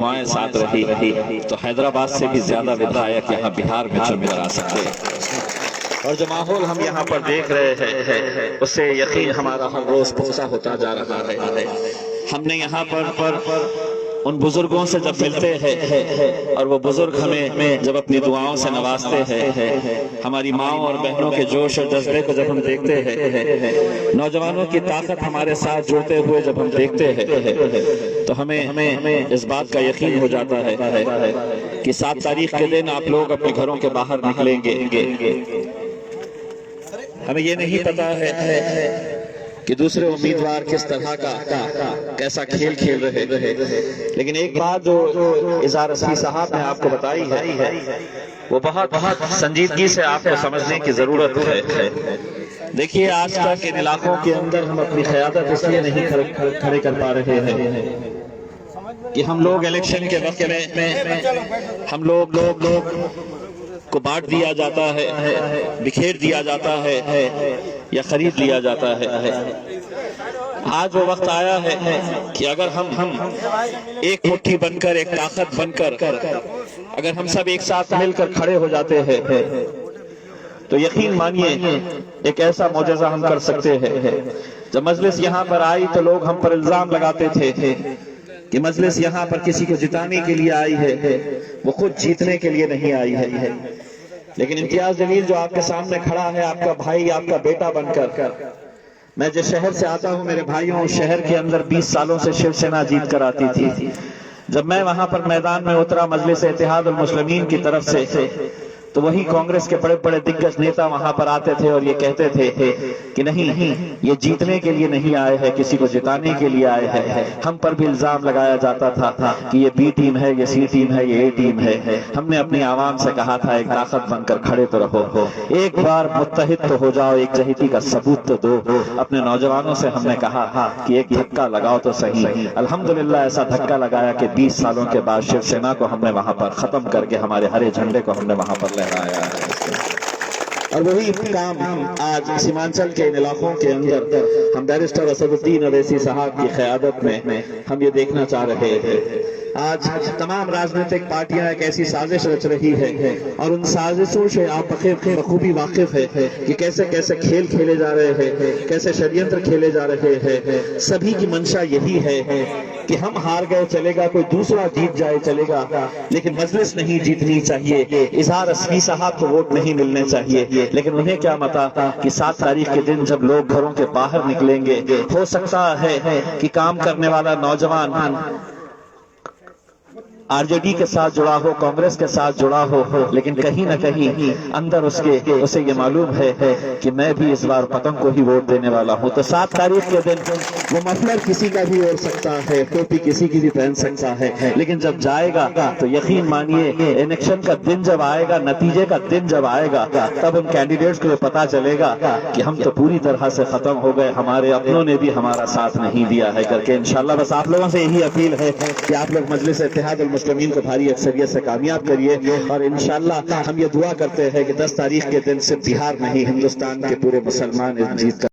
دعائیں ساتھ رہی تو حیدرآباد سے بھی زیادہ ودھایک یہاں بہار میں چل آ سکتے ہیں۔ اور جو ماحول ہم یہاں پر دیکھ رہے ہیں اس سے یقین ہمارا ہر روز پختہ ہوتا جا رہا ہے۔ ہم نے یہاں پر ان بزرگوں سے جب ملتے ہیں اور وہ بزرگ ہمیں جب اپنی دعاؤں سے نوازتے ہیں، ہماری ماؤں اور بہنوں کے جوش اور جذبے کو جب ہم دیکھتے ہیں، نوجوانوں کی طاقت ہمارے ساتھ جڑتے ہوئے جب ہم دیکھتے ہیں تو ہمیں اس بات کا یقین ہو جاتا ہے کہ 7 تاریخ کے دن آپ لوگ اپنے گھروں کے باہر نکلیں گے۔ ہمیں یہ نہیں پتا ہے کہ دوسرے امیدوار کس طرح کا کیسا کھیل کھیل رہے، لیکن ایک بات جو اظہار اسفی صاحب نے آپ کو بتائی ہے وہ بہت سنجیدگی سے آپ کو سمجھنے کی ضرورت ہے۔ دیکھیے آج تک ان علاقوں کے اندر ہم اپنی قیادت اس لیے نہیں کھڑے کر پا رہے ہیں کہ ہم لوگ الیکشن کے وقت میں ہم لوگ کو بانٹ دیا جاتا ہے، بکھیر دیا جاتا ہے یا خرید لیا جاتا ہے۔ آج وہ وقت آیا ہے کہ اگر ہم ایک مٹھی بن کر، ایک طاقت بن کر اگر ہم سب ایک ساتھ مل کر کھڑے ہو جاتے ہیں تو یقین مانیے ایک ایسا معجزہ ہم کر سکتے ہیں۔ جب مجلس یہاں پر آئی تو لوگ ہم پر الزام لگاتے تھے کہ مجلس یہاں پر کسی کو جتانے کے لیے آئی ہے، وہ خود جیتنے کے لیے نہیں آئی ہے۔ لیکن امتیاز جلیل جو آپ کے سامنے کھڑا ہے، آپ کا بھائی، آپ کا بیٹا بن کر، میں جس شہر سے آتا ہوں میرے بھائیوں، اس شہر کے اندر 20 سالوں سے شیو سینا جیت کر آتی تھی۔ جب میں وہاں پر میدان میں اترا مجلس اتحاد المسلمین کی طرف سے تو وہی کانگریس کے بڑے بڑے دگگج نیتا وہاں پر آتے تھے اور یہ کہتے تھے کہ نہیں، یہ جیتنے کے لیے نہیں آئے ہیں، کسی کو جتانے کے لیے آئے ہیں۔ ہم پر بھی الزام لگایا جاتا تھا کہ یہ بی ٹیم ہے، یہ سی ٹیم ہے، یہ اے ٹیم ہے۔ ہم نے اپنی عوام سے کہا تھا ایک طاقت بن کر کھڑے تو رہو، ایک بار متحد تو ہو جاؤ، ایک جہتی کا ثبوت تو دو۔ اپنے نوجوانوں سے ہم نے کہا کہ ایک دھکا لگاؤ تو صحیح۔ الحمدللہ ایسا دھکا لگایا کہ 20 سالوں کے بعد شیو سینا کو ہم نے وہاں پر ختم کر کے ہمارے ہرے جھنڈے کو ہم نے وہاں پر لہرایا ہے۔ اور وہی کام آج سیمانچل کے ان علاقوں کے اندر ہم بیرسٹر اسد الدین اویسی صاحب کی قیادت میں ہم یہ دیکھنا چاہ رہے ہیں۔ آج تمام راجنیتک پارٹیاں ایک ایسی سازش رچ رہی ہے اور ان سازشوں سے آپ بخوبی واقف ہے کہ کیسے کیسے کھیل کھیلے جا رہے ہیں، کیسے شریعنتر کھیلے جا رہے ہیں۔ سبھی کی منشا یہی ہے کہ ہم ہار گئے چلے گا، کوئی دوسرا جیت جائے چلے گا، لیکن مجلس نہیں جیتنی چاہیے، اظہار اسفی صاحب کو ووٹ نہیں ملنے چاہیے۔ لیکن انہیں کیا متا کہ 7 تاریخ کے دن جب لوگ گھروں کے باہر نکلیں گے، ہو سکتا ہے کہ کام کرنے والا نوجوان آر جے ڈی کے ساتھ جڑا ہو، کانگریس کے ساتھ جڑا ہو، لیکن کہیں نہ کہیں اندر اسے یہ معلوم ہے کہ میں بھی اس بار پتنگ کو ہی ووٹ دینے والا ہوں۔ تو 7 تاریخ کے دن وہ مفلر کسی کا بھی اوڑھ سکتا ہے، ٹوپی کسی کی بھی پہن سکتا ہے، لیکن جب جائے گا تو یقین مانیے الیکشن کا دن جب آئے گا، نتیجے کا دن جب آئے گا، تب ان کینڈیڈیٹس کو پتا چلے گا کہ ہم تو پوری طرح سے ختم ہو گئے، ہمارے اپنوں نے بھی ہمارا ساتھ نہیں دیا ہے کر کے۔ انشاءاللہ بس آپ لوگوں سے یہی اپیل ہے کہ آپ لوگ مجلس اتحاد المسلمین کو بھاری اکثریت سے کامیاب کریے، اور انشاءاللہ ہم یہ دعا کرتے ہیں کہ 10 تاریخ کے دن صرف بہار نہیں، ہندوستان کے پورے مسلمان اس جیت کا